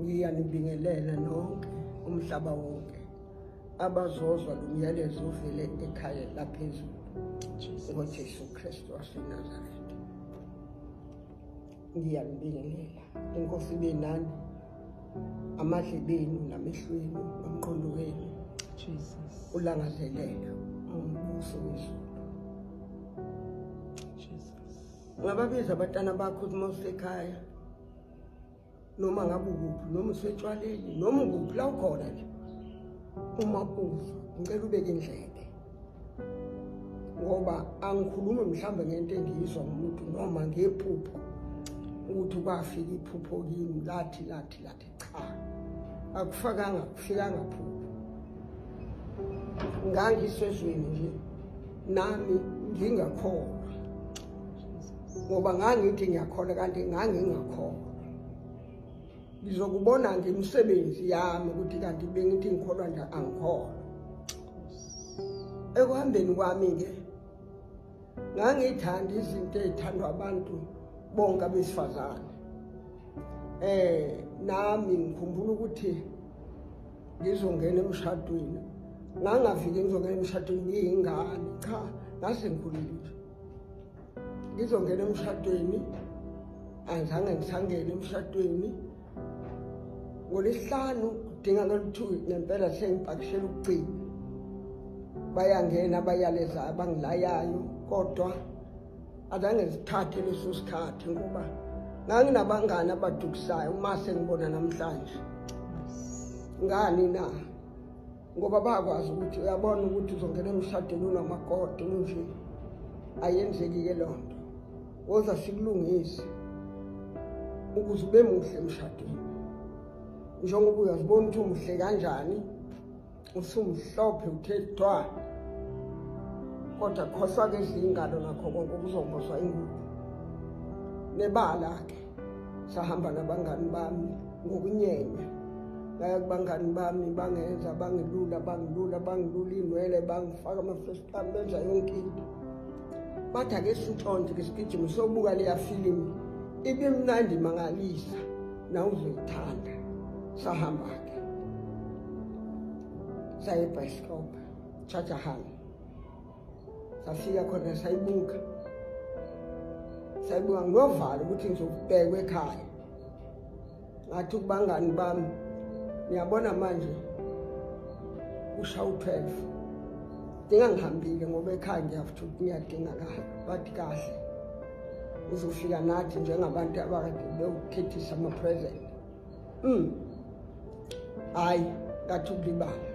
Ngiyanibingelela nonke umhlaba wonke abazozwa lo myalezo uvele ekhaya laphezulu ngoJesu Kristu waseNazaretha. Ngiyanibingelela inkosi benani amadlebeni namehlweni nomqondo wenu Jesus ulangazelela umbuso wezulu. Jesus ngababiza abatana bakho usekhaya noma ngabe ukuphi noma usetshwaleni noma ukuphi la ukhona nje uma uzwa ngicela ubeke indlebe ngoba angikhulumi mhlambe ngento engiyizwa ngomuntu noma ngephupho ukuthi kwafika iphupho kimi lathi cha akufikanga phupho ngangisezweni nje nami ngingakholwa ngoba ngangithi ngiyakholwa kanti ngangingakholwa. Ngizokubona ngemisebenzi yami ukuthi kanti bengithi ngikholwa nje angikholwa. Ekuhambeni kwami ke ngangithanda izinto ezithandwa abantu bonke abesifazane. Nami ngikhumbula ukuthi ngizongena emshadweni. Ngangafiki ngizongena emshadweni ngiyingane cha ngasengikhulile. Ngizongena emshadweni angizange ngisangene emshadweni. NgoLwesihlanu kudinga ukuthi ngempela sengipakishela ukugcina. Bayangena bayaleza abangilayayo kodwa azange sithathe leso sikhathi ngoba nganginabangani abadukisayo uma sengibona namhlanje. Ngani na? Ngoba bakwazi ukuthi uyabona ukuthi uzongena emshadweni unamakoti nje. Ayenzeki ke lonto. Woza sikulungise ukuze ube muhle emshadweni. Njengoba uyazibona ukuthi umuhle kanjani usumhlophe uthe dwa kodwa khohlwa ke izingalo nakho konke okuzomboswa ingubo nebala ke sahamba nabangani bami ngokunyenya ngaya kubangani bami bangenza bangilula inwele bangifaka amafesitali benza yonke into bathi ake sintsonto ke sigijima sobuka leya film ibe mnandi mangalisa na uzoyithanda. Sahamba ke saye eBhayisikobha Chachahan safika khona sayibuka ngovalo ukuthi ngizobhekwa ekhaya ngathi kubangani bami ngiyabona manje usha u12 dinga ngihambile ngoba ekhaya ngiyafuna ukuthi ngiyadingakala bathi kahle uzofika nathi njengabantu abakade beyokukhethisa ama-present. Hayi ngathi ukulibala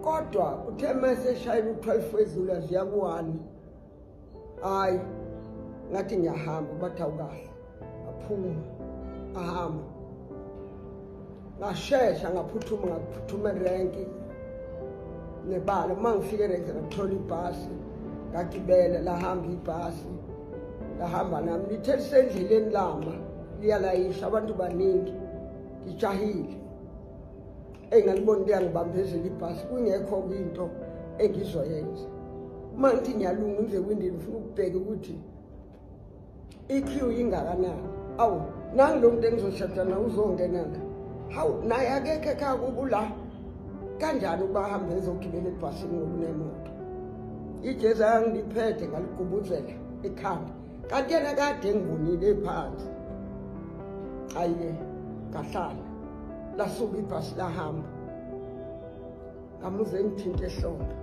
kodwa uthe mase shayela u12 wezulu ziya ku1 hayi ngathi ngiyahamba bathi awukahle aphuma ahamba ngashesha ngaphuthuma erenki nebala mangifike erenki ngathola ibhasi ngagibela lahamba ibhasi lahamba nami lithe lisendleleni lama liyalayisha abantu baningi ngijahile engaliboni ngiyangibambezela ibhasi kungekho into engizoyenza manje ngiyalunga nje windini ufuna ukubheka ukuthi iqueue ingakanani awu nangi lo muntu engizoshada na uzongena la hawu naye akekho ekhaya kubula kanjani ubahamba ezogibela ebhasini ngokunemoto ijezi angiliphethe ngaligubuzela ekhanda kanti yena kade ngibonile phansi ayiye ngahlala lasuka ibhasi lahamba ngamuze ngithinte ehlombe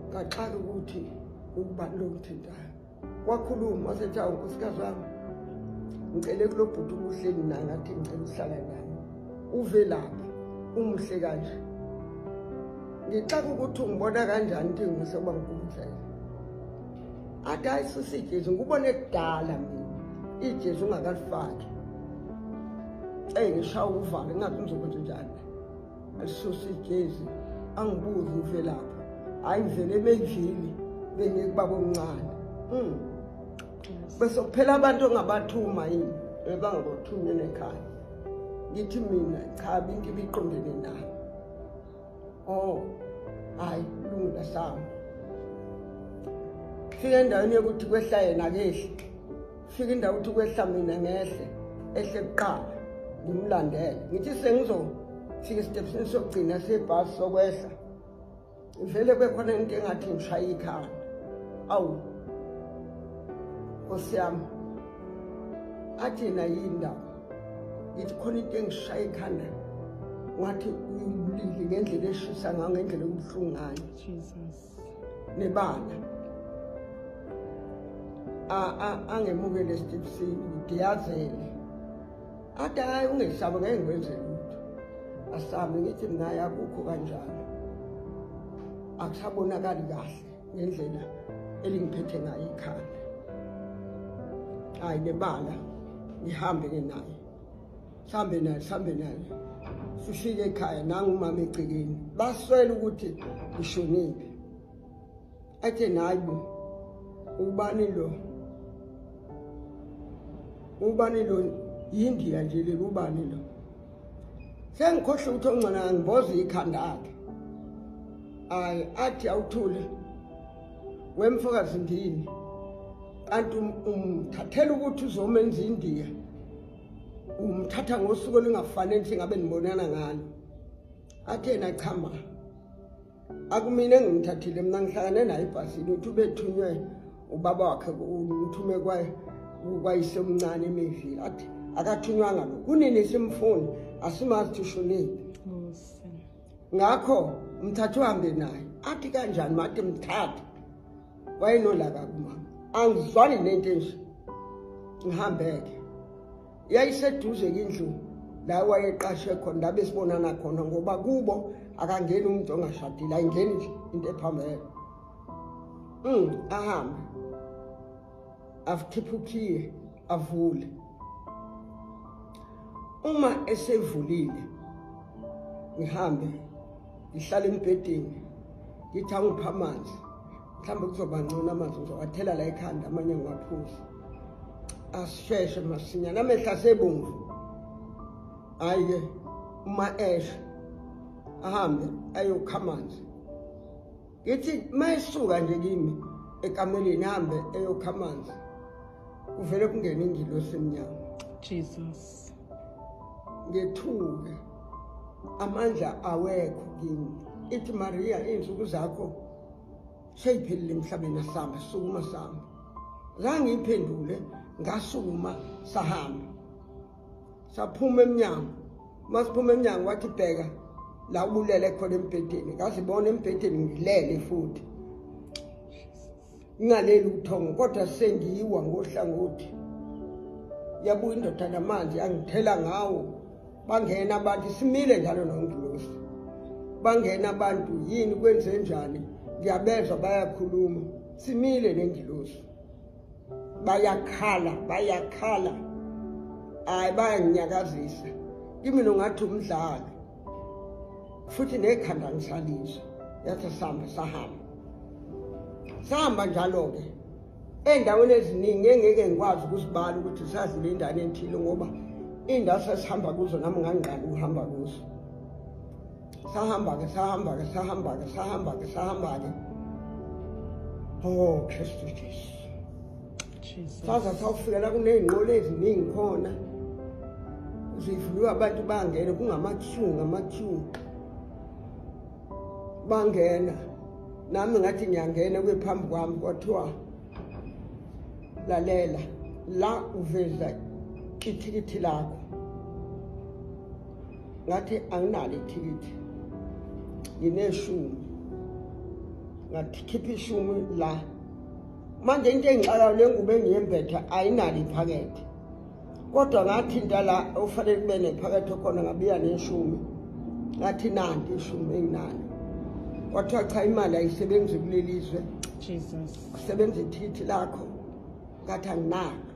ngaxala ukuthi ukubani lo ngithintayo wakhuluma wasethi awu nkosikazi wami ngicele kulo bhuti ubuhleli naye ngathi ngicela uhlala naye uvelaphi umuhle kanje ngixaka ukuthi ungibona kanjani into engisoba ngikuphela athi ayisusa ijezi ngubone kudala mina ijezi ungakalifaki ngishaya uvalo ngathi ngizokwenza njani alisusa ijezi angibuze uvelaphi hayi ngivele emendlini bengikubaba omncane bese kuphela abantu ongabathuma yini bangabothunyele ekhaya ngithi mina cha binki biqondene nayo hayi kulungile sami fika endaweni yokuthi kwehla yena kehla fika indawo uthi kwehla mina ngehle ehle kuqala ngimlandele ngithi sengizofika esitepsini sokugcina sebhasi sokwehla vele bekhona into engathi ngishaya ikhanda awu Nkosi yami athi na yindaba ngithi khona into engishaya ikhanda ngathi uyimlili ngendlela eshisa ngayo ngendlela ebuhlungu ngayo Jesus. nebala angemukele esitepsini ngiyazele athi hayi ungesabe ngeke ngikwenze lutho asami ngithi ngaya kukho kanjalo akusabonakali kahle ngendlela elingiphethe ngayo ikhanda hayi nebala ngihambe naye sambe naye sifike ekhaya nangu umama egcikeni baswela ukuthi ngishonile athe nayibo ubani lo yindiya nje lelo ubani lo sengikhohle ukuthi ongcona ngiboza ikhanda akhe hayi athi awuthule wemfokazi ndini kanti umthathela ukuthi uzomenza indiya umthatha ngosuku lingafanele singabe nibonana ngalo athi yena chama akumina engimthathile mina ngihlangane naye ebhasini uthi ubethunywe ubaba wakhe uthume kwayise omncane emevili athi akathunywanga lo kunini simfuni asimazi ushonile ngakho mthatha uhambe naye athi kanjani mathi mthatha wayenolaka kumama angizwani nento nje ngihambeke yayiseduze indlu la wayeqashe khona ndabe sibonana khona ngoba kubo akangeni umuntu ongashadile ayingeni nje into ephambene ahambe afukhiphukiye avule uma esevulile ngihambe ngihlala embhedeni ngithi angipha amanzi mhlawumbe kuzoba ngcono amanzi ngizowathela la ekhanda amanye ngwaphuza asisheshe masinyane amehla sebomvu hayi-ke uma esha ahambe ayokha amanzi ngithi uma esuka nje kimi ekameleni ahambe eyokha amanzi kuvele kungena ingilosi emnyama Jesus. ngethuke amandla awekho kimi ithi Maria insuku zakho seyiphelile emhlabeni asamba sukuma samba zange iphendule ngasukuma sahamba saphuma eminyango masiphuma eminyango wathi bheka la ubulele khona embhedeni ngazibona embhedeni ngilele futhi ngaleli uthongo kodwa sengiyiwa ngohlangothi yabuya indoda namanzi angithela ngawo bangena abantu simile njalo nongilosi bangena abantu yini kwenze njani ngiyabezwa bayakhuluma simile nengilosi bayakhala hayi bayanginyakazisa kimi nongathi umdlalo futhi nekhanda ngisaliswa yathi sahamba njalo-ke endaweni eziningi engeke ngikwazi ukuzibala ukuthi sadlule endaweni enthile ngoba indawo sesihamba kuzo nami ngangiqala ukuhamba kuzo sahamba-ke oh Kristu Jesu saza sawufikela kuney'nqola eziningi khona zivuliwe abantu bangena ngama-queue bangena nami ngathi ngiyangena kwephambi kwami kwathiwa lalela la uveza ithikithi lakho ngathi anginalo ithikithi ngineshumi ngathi khipha ishumi la manje into engixakayo lengubo engiyembetha ayinalo iphakethe kodwa ngathinta la ufanele kube nephakethe khona ngabiya neshumi ngathi nanti ishumi enginalo kwathiwa cha imali ayisebenzi kulelizwe Jesus. kusebenza ithikithi lakho ngathi anginalo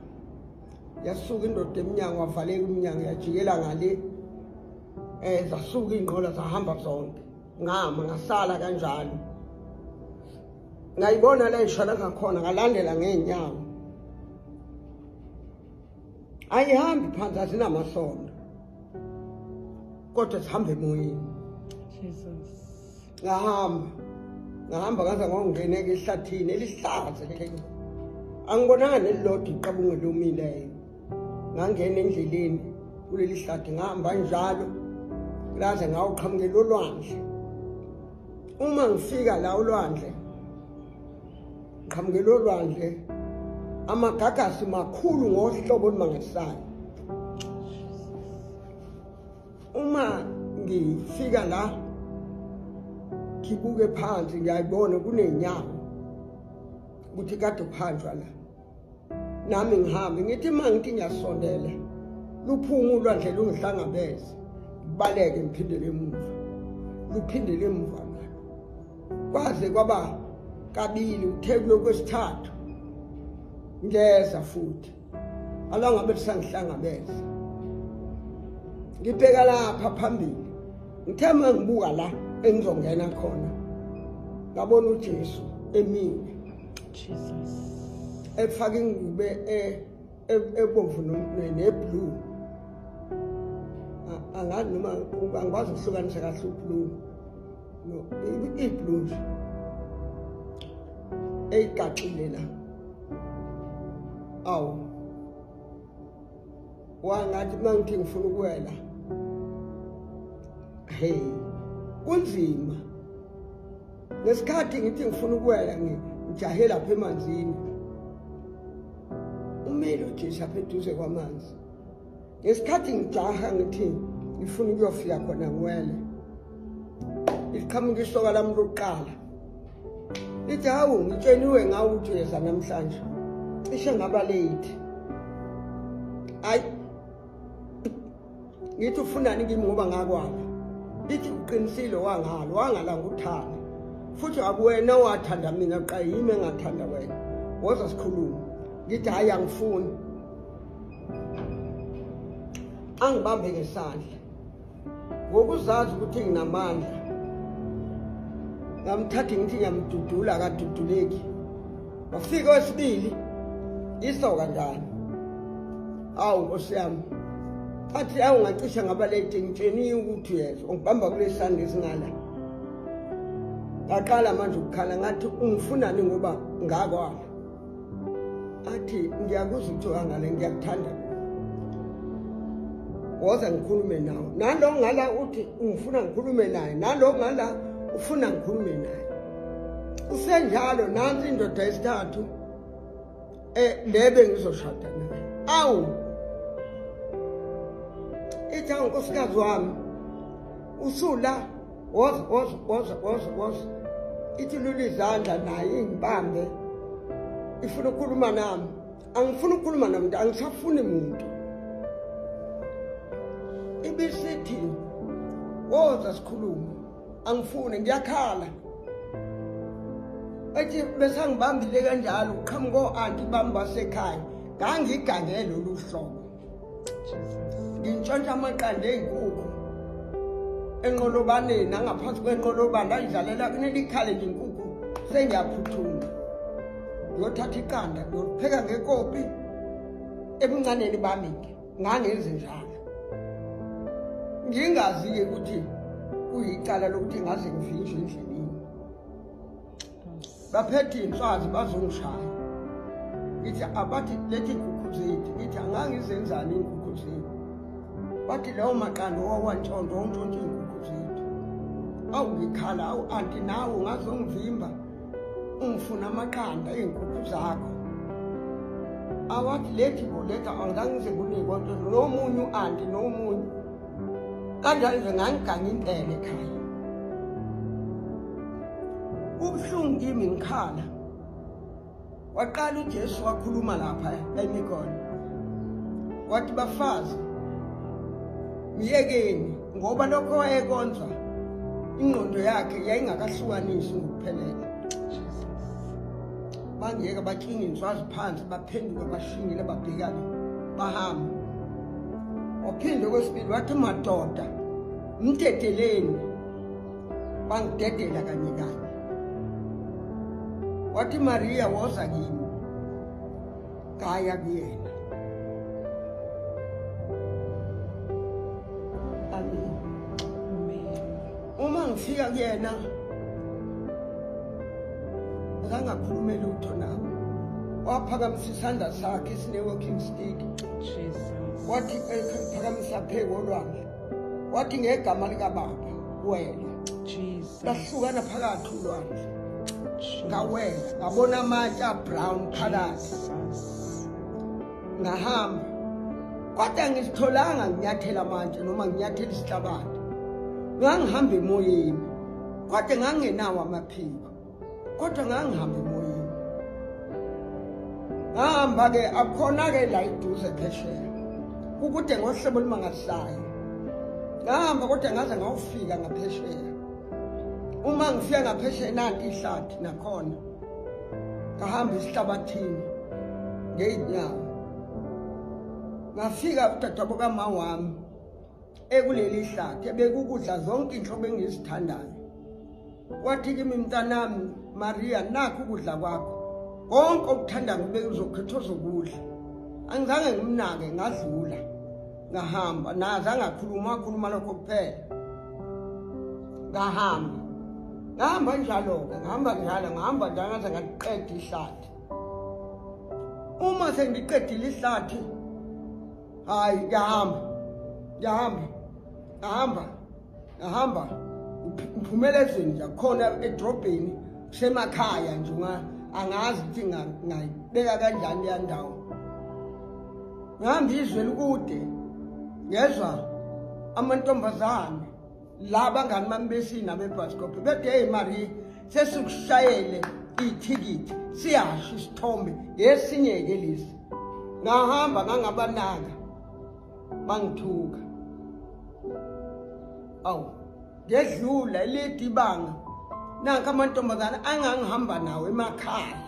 yasuka indoda eminyango wavaleka iminyango yajikela ngale zasuka iy'nqola zahamba zonke ngama ngasala kanjalo ngayibona la ishona ngakhona ngalandela ngey'nyawo ayihambi phansi azinamasondo kodwa sihambe emoyeni Jesus. ngahamba ngaze ngongena-ke ehlathini elihlaza angibonanga nelilodwa iqabunga lomileyo ngangena endleleni kuleli hlathi ngihamba njalo laze ngawuqhamukela olwandle. Uma ngifika la olwandle qhamukela olwandle amagagasi makhulu ngohlobo olumangasayo. Uma ngifika la ngibuke phansi ngiyayibona kunenyawo ukuthi kade uphanjwa la. Nami ngihambe ngithi mangithi ngiyasondela luphunga ulwandle lungihlangabeze kubaleke ngiphindele emuva luphindele emuva kwaze kwaba kabili uthekulo kwesithathu ngeza futhi alangabe lisangihlangabeza. Ngibheka lapha phambili ngithe mangibuka la engizongena khona ngabona uJesu emile Jesus. efake ingube ebomvu neblue. Angazi noma angikwazi ukuhlukanisa kahle ublue no iblue eyigaxile la. Awu wangathi mangithi ngifuna ukuwela hey kunzima ngesikhathi ngithi ngifuna ukuwela ngijahe lapha emanzini umile uJesu apha eduze kwamanzi. Ngesikhathi ngijaha ngithi ngifuna ukuyofika khona ngiwele iqhamuka isoka lami lokuqala lithi hawu ngitsheniwe ngawo ukuthi uyeza namhlanje cishe ngaba late. Hayi ngithi ufunani kimi ngoba ngakwapha lithi uqinisile wangala nguthanda futhi akuwena wathanda mina qa yimi engathanda wena woza sikhuluma. Ngithi hayi angifuni angibambe ngesandla ngokuzazi ukuthi nginamandla ngamthatha ngithi ngiyamdudula akaduduleki. Wafika wesibili isoka njalo awu Nkosi yami athi awu ngacisha ngaba late ngitsheniwe ukuthi uyeza ungibamba kule sandla esingala. Ngaqala manje ukukhala ngathi ungifunani ngoba ngakwapha. Athi ngiyakuzwa ukuthi angale ngiyakuthanda woza ngikhulume nawe nalo ngala uthi ungifuna ngikhulume naye nalo ngala ufuna ngikhulume naye. Usenjalo nansi indoda yesithathu lebe ngizoshada naye. Awu ithi unkosikazi wami usula woza ithi lulizandla naye ngibambe ifuna ukukhuluma nami. Angifuni ukukhuluma nomuntu angisafuni umuntu. Ibisithi woza sikhuluma angifuni ngiyakhala. Ethi bese ngibambile kanjalo uqhamuka o-anti bami basekhaya ngangigangele lolu hlobo. Ngintshontsha amaqanda ey'nkukhu enqolobaneni nangaphansi kwenqolobane ayidlalela kunelikhale nje inkukhu sengiyaphuthuma ngiyothatha iqanda ngiyolipheka ngekopi ebuncaneni bami-ke ngangenze njalo ngingazi-ke ukuthi kuyicala lokuthi ngaze ngivinjwe endleleni. Baphethe iy'nswazi bazongishaya ngithi abathi lethi iy'nkukhu zethu ngithi angangizenzani iy'nkukhu zethu. Bathi lawo maqanda owawantshonto wawuntshontshe iy'nkukhu zethu. Awu ngikhala awu anti nawe ungazongivimba ungifuna amaqanda ey'nkukhu zakho. Awathi lethi boletha angangize kunikwa nomunye u-anti nomunye kanjalo nje ngangiganga impela ekhaya. Ubuhlungu kimi ngikhala. Waqala uJesu wakhuluma lapha eMikoni wathi bafazi miyekeni ngoba lokho wayekonza ingqondo yakhe yayingakahlukanisi ngokuphelele. Bangiyeka batshinga inswazi phansi baphenduka bashingile babhekana bahamba. Waphinde kwesibili wathi madoda mdedeleni bangidedela kanye kanye. Wathi Maria woza kimi ngaya kuyena. Amen. Uma ngifika kuyena azangakhulumela utho nami waphakamisa isandla sakhe esine-walking stick Jesus. wathi ephakamisa phezu kolwandle wathi ngegama likababa wena Jesus. lahlukana phakathi ulwandle Jesus. ngawela ngabona amatshe abrown phakathi Jesus. ngahamba kodwa ngisitholanga nginyathela amatshe noma nginyathela isihlabathi ngangihamba emoyeni kodwa ngangenawo amaphiko kodwa ngangihamba emoyeni ngahamba-ke akhona-ke la iduze phesheya kukude ngohlobo olumangalisayo ngahamba kodwa ngaze ngawufika ngaphesheya uma ngifika ngaphesheya nanti ihlathi nakhona ngahamba esihlabathini ngey'nyawo ngafika udadewabo kama wami ekuleli hlathi ebekukudla zonke inhlobo engizithandayo wathi kimi mntanami Maria nakho ukudla kwakho konke okuthandayo bekuzokhetha ozokudla angizange ngimnake ngadlula ngahamba naze angakhuluma lokho kuphela ngahamba njalo-ke ngahamba njalo ngaze ngaliqeda ihlathi uma sengiqedile ihlathi hayi ngahamba ngiphumela ezweni nje khona edrobheni kusemakhaya nje angazi ukuthi ngayibeka kanjani leya ndawo ngihamba izwe likude ngezwa amantombazane la bangani bami besina bebhasikophi bethi hey Maria sesikushayele ithikithi siyasho isithombe yesinye-ke lesi ngahamba ngangabanaka bangithuka awu ngedlula elide ibanga nanka amantombazane angangihamba nawo emakhaya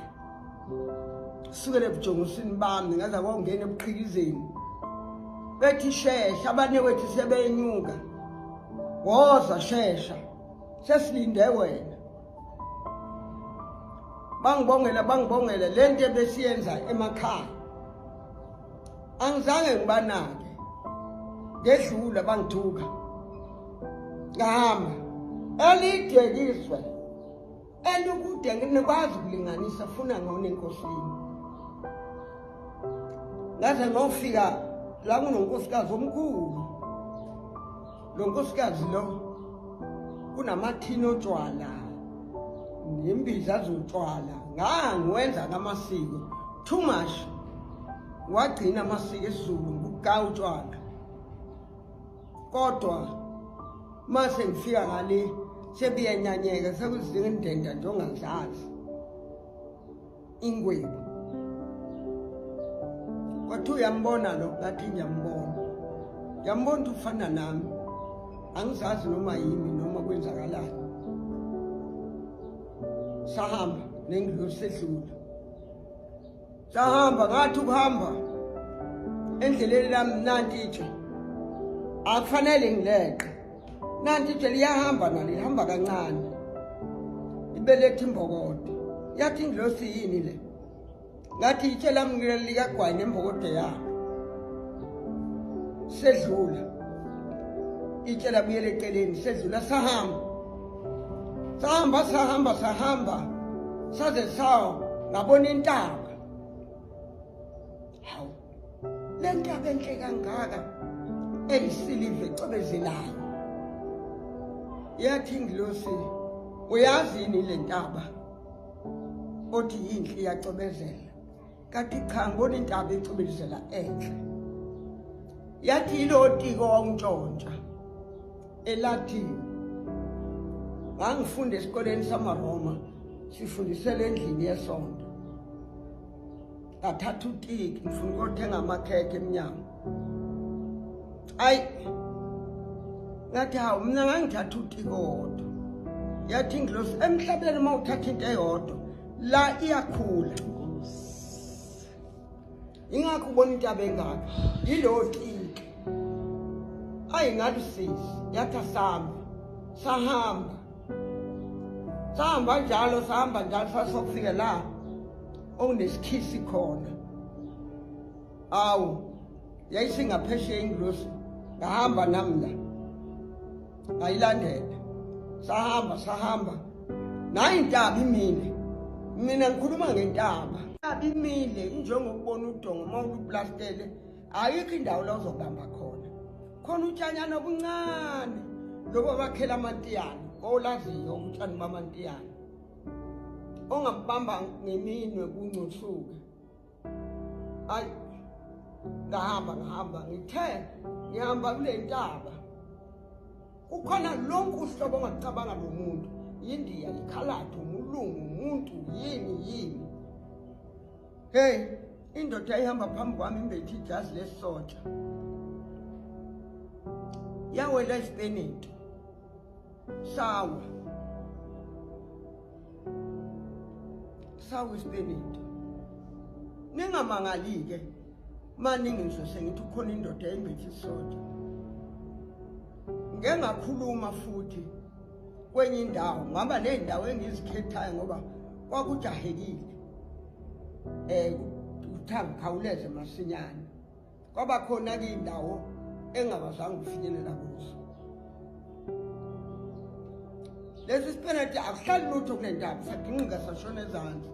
sukele ebujongosini bami ngaze kwawungena ebuqhikizeni bethi shesha abanye wethu sebenyuka woza shesha sesilinde wena bangibongela lento ebesiyenza emakhaya angizange ngibanake ngedlula bangithuka ngahamba elidekiswe elukude ngikwazi ukulinganisa funa ngone enkosini ngaze ngofika la kunonkosikazi omkhulu lo nkosikazi lo kunamathini otshwala nembiza zotshwala ngangiwenza ngamasiko too much wagcina amasiko esiZulu ngokugawa utshwala kodwa mase ngifika ngale sebiyenyanyeka sekuzinga indenda nje ongazazi ingwebu kwathi uyambona lo ngathi ngiyambona ufana nami angizazi noma yimi noma kwenzakalani sahamba nengidlulo sedlula sahamba ngathi ukuhamba endleleni lami nanti itshe akufanele ngileqe nanti itshe liyahamba nalo lihamba kancane ibeletha imbokodo yathi indlosi yini le ngathi itshe lami likagwayi nembokodo yakho sedlula itshe labuyela eceleni sedlula sahamba saze sawo ngabona intaba hawu le ntaba enhle kangaka eyisilive ecobezelayo yathi indlosi uyazini le ntaba othi yinhle iyacobezela kanti cha ngibona intaba ecobezela enhle yathi ilotiko wangitshontsha eLatin ngangifunda esikoleni samaRoma sifundisela endlini yesonto ngathatha utiki ngifuna ukuthenga amakhekhe eminyango ayi ngathi hawu mina ngangithatha utiki kodwa yathi indlosi emhlabeni uma uthatha into eyodwa la iyakhula ingakho ubona intaba engaka yilo tiki ayi ngathi sisi yathi sahamba njalo sasofika la okunesikhisi khona awu yayisingaphesheya inglosi ngahamba nami la ngayilandela sahamba nayi intaba mina ngikhuluma ngentaba abimile njengokubona udongo uma uluplastele ayikho indawo la uzobamba khona utshanyana obuncane lobo bakhela amantiyane olaziyo utshani bamantiyane ongambamba ngeminwe kungcosuke ayi ngahamba ngihamba kule ntaba kukhona lonke uhlobo ongacabanga lomuntu India ikhaladi umlungu umuntu yini hey indoda ihamba phambi kwami imbethe ijazi lesotsha yawela isipeneti sawa isipeneti ningamangali-ke maningi ngizose ngithi ukhona indoda imbethe isotsha ngeke ngakhuluma futhi kwenye indawo ngaba nendawo engizikhethayo ngoba kwakujahekile uthanga khawuleze masinyane kwaba khona ke indawo engabazange ufinyelela kuzo lesi sipeneti akuhlali lutho kule ndaba sadinqika sashona ezantsi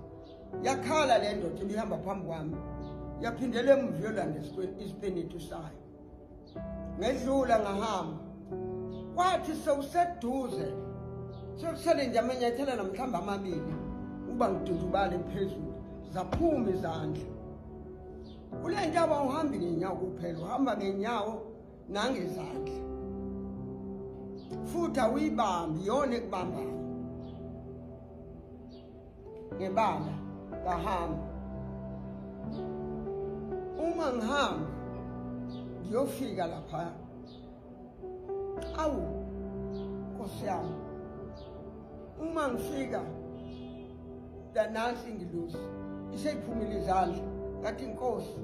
yakhala le ndoda ibihamba phambi kwami yaphindele emva yolanda isipeneti sayo ngedlula ngahamba kwathi sewuseduze sekusele nje amanyathelo namhlamba amabili uba ngidudubale phezulu zaphuma izandla kule ntaba uhambi ngenyawo kuphela uhamba ngenyawo nangezandla futhi awuyibambi yona ekubambayo ngebala ngahamba uma ngihamba ngiyofika lapha awu Nkosi yami uma ngifika nansi ingilosi iseyiphumile izandla ngathi Nkosi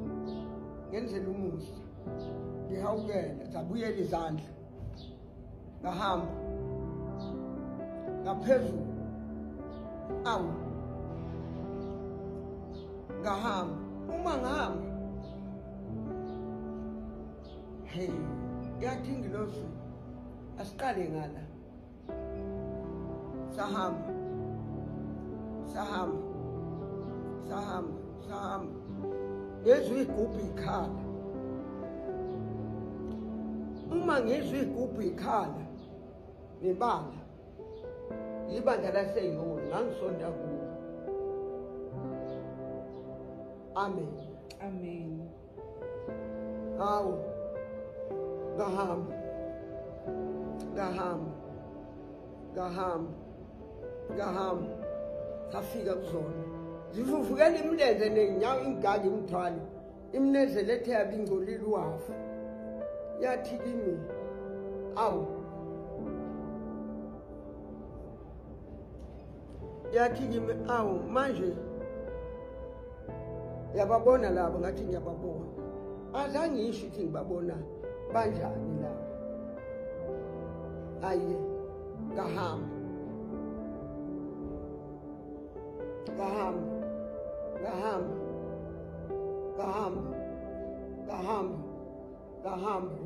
ngenzela umusa ngihawukela zabuyela izandla ngahamba ngaphezulu awu ngahamba uma ngihamba hey yathi ingilosi asiqale ngala sahamba ngezwe igubhu ikhala uma ngezwe igubhu ikhala nebala ibandla laseyiholo ngangisonda kulo amen hawu ngahamba safika kuzona zivuvukela imilenze nenyawo ingaga imthwalo imnezelo ethe yabingcolile uwafu yathi kimi awu manje yababona labo ngathi ngiyababona azange ngisho ukuthi ngibabona banjani labo aye ngahamba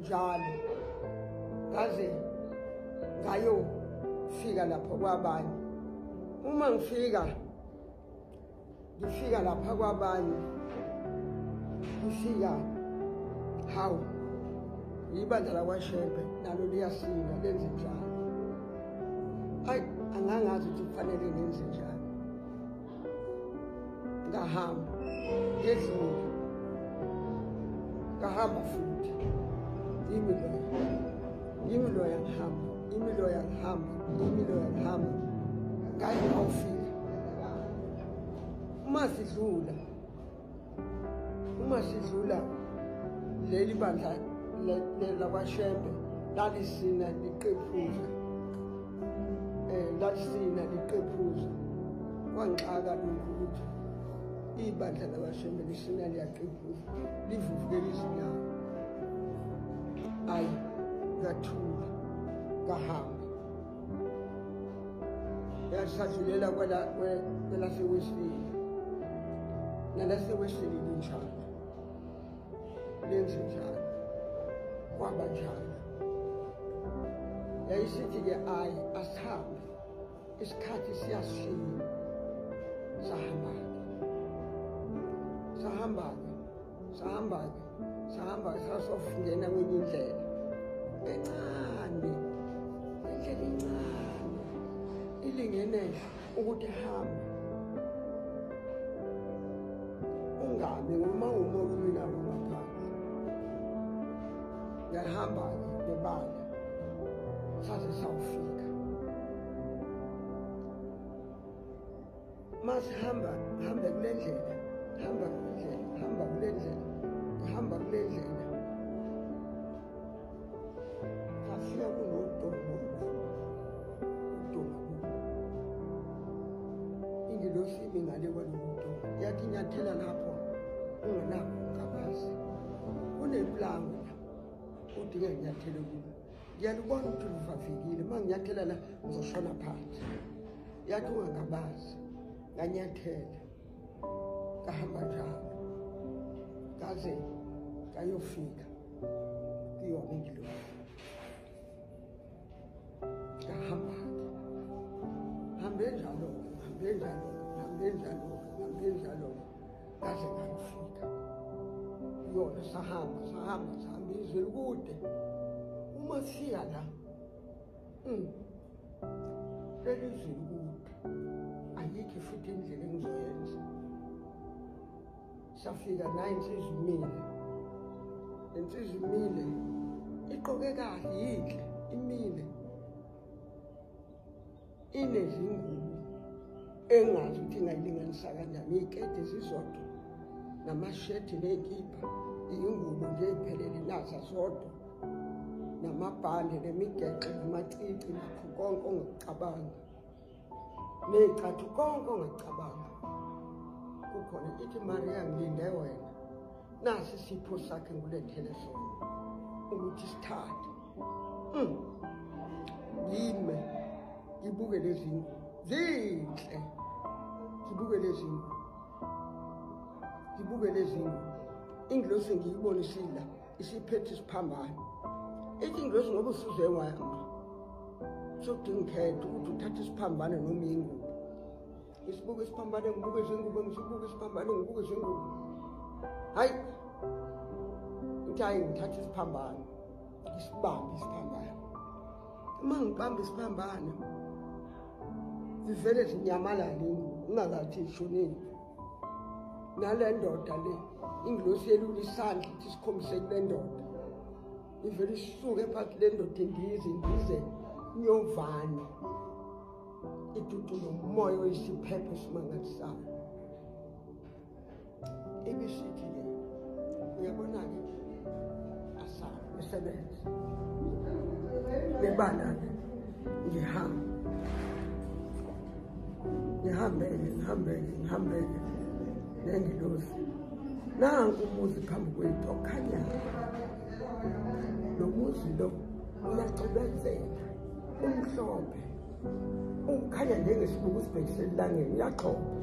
njalo ngaze ngayofika lapho kwabanye uma ngifika lapha kwabanye ngifika hawu ibandla lakwaShembe nalo liyasina lenze njalo ayi angangazi ukuthi kufanele ngenze njalo ngahamba ngedlula ngahamba futhi imilo yangihamba ngaye awufika uma sidlula leli bandla lakwaShembe lalisina liqephuza kwangixaka lokhu ukuthi ibandla lakwaShembe lisina liyaqephuza livuvukela izinyawo ayi ngathula ngahamba yasadlulela kwelaseWesleyan nalaseWesleyan linjalo lenze njalo kwaba njalo yayisithi-ke ayi asihambe isikhathi siyashiya sahamba sahamba sasofungena kwenye indlela encane, indlela encane ilingene ukuthi hambe ungami uma umoya nawo ngaphansi. Ngihamba-ke nebala saze sawufika. Masihamba kule ndlela, hamba kule ndlela. Safika kunodomo. Ingilosi imi ngale kwalowo domo. Yathi nyathela lapho ungenakho ungabazi. Kunepulango la udinga nyathele kulo. Ngiyalubona ukuthi lufafikile. Uma nginyathela la ngizoshona phansi. Yathi ungangabazi. Nganyathela. Kahamba njalo. Kaze kayofika kuyona ingilosi. Kahamba. Hambe njalo. Kaze ngafika. Yona sahamba izwe kude. Uma siya la. Leli izwe kude. Ayikho futhi indlela engizoyenza. Safika la insizwa imile. Iqoke kahle yinhle, imile. Inezingubo engazi ukuthi ngayilinganisa kanjani, iziketi zizodwa namasheti nezikipa, ingubo nje iphelele nazo zodwa, namabhande nemigeqo namacici nakho konke ongacabanga, nezicathu konke ongacabanga. Kukhona ithi Maria ngilinde wena, nasi isipho sakhe ngulethele sona ukuthi sithathe. Yime ibuke lezi ngubo zinhle, ngibuke lezi ngubo. Ingilosi ngiyibonisile isiphethe isiphambano. Ingilosi ngoba usuze wama sokudinga ukhetha ukuthi uthathe isiphambano noma ingubo. Isibuke isiphambano, ngibuke izingubo, ngisibuke isiphambano, ngibuke izingubo. Hayi, ngithatha isiphambano, ngisibambe isiphambano. Uma ngibamba isiphambano zivele zinyamalala ingubo, ungakathi ishonile. Nale ndoda le, ingilosi yelula isandla ithi sikhombise kule ndoda. Ivele isuke phakathi le ndoda indize nyovane. Idudula umoya oyisiphepho esimangalisayo. Ibisithi-ke, uyabona-ke, asebenze. Nebala-ke, ngihambeke nengilosi. Nangu umuzi phambi kwethu okhanyayo. Lo muzi lo uyacebezela, umhlophe. Ukhanya njengesibuko sibhekisela elangeni, uyaxoxa.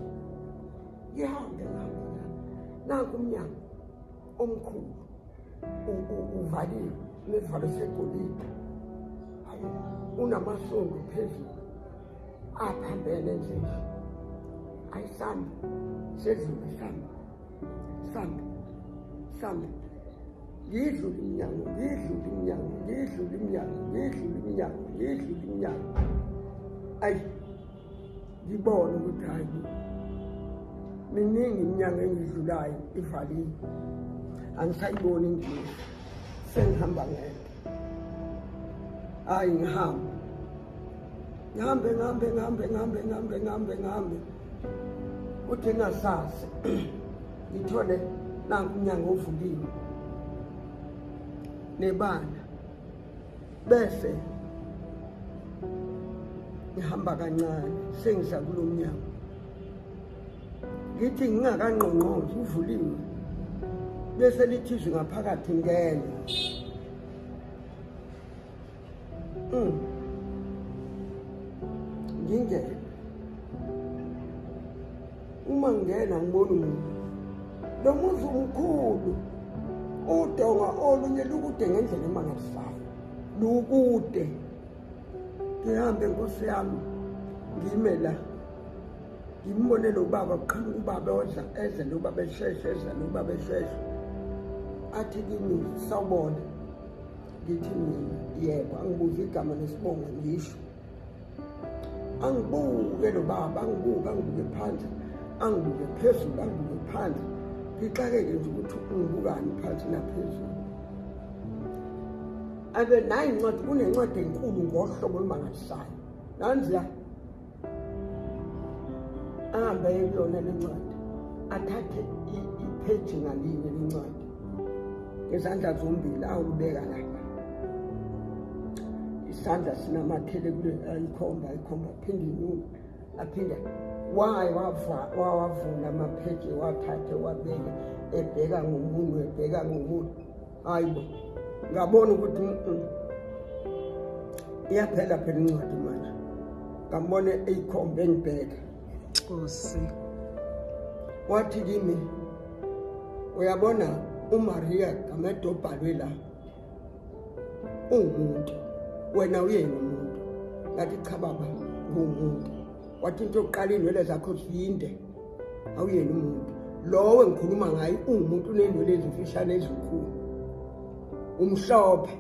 Ngihambe ngapha. Nangu umnyango omkhulu. Uvaliwe, nesivalo segolide. Unamasondo phezulu. Aphambene nje. Ayisamba. Sedlule samba. Ngidlule iminyango. Ayi, ngibona ukuthi hayi, miningi iminyango engidlulayo ivaliwe. Angisayiboni ingilosi, sengihamba ngedwa. Hayi, ngihambe. Uthi ngasazi, ngithole nangu umnyango ovuliwe. Nebala. Bese ngihamba kancane sengisa kulo mnyango. Ngithi ngingakangqongqozi uvuliwe. Bese lithi izwi ngaphakathi ngene. Ngingena. Uma ngena ngibona umuntu. Lo muzi umkhulu. Udonga olunye lukude ngendlela emangalisayo. Lukude. Ngihambe Nkosi yami, ngime la. ngimbone lo baba kuqala ubaba odla eze lo baba esheshe eza lo baba esheshe athi kimi sawubona ngithi mina yebo angibuza igama lesibongo ngisho angibuke lo baba angibuke phansi angibuke phezulu angibuke phansi ngixakeke nje ukuthi ungibukani phansi naphezulu abe nayi incwadi kunencwadi enkulu ngohlobo olumangalisayo nanziya ahambe yona lencwadi athathe ipheji ngalinye lencwadi ngezandla zombili awulibeka lapha isandla sinamathele kule ayikhomba phinde inuka aphinde wavuna amapheji wathathe wabeka ebheka ngomunwe hayibo ngabona ukuthi iyaphela phela incwadi manje ngambone eyikhombe ngibheka Nkosi. wathi kimi uyabona uMaria Gamedo obhalwe la umuntu wena uyena umuntu ngathi cha baba ngumuntu wathi into yokuqala inwele zakho zinde awuyena umuntu lowo engikhuluma ngayo umuntu unenwele ezimfishane ezinkulu umhlophe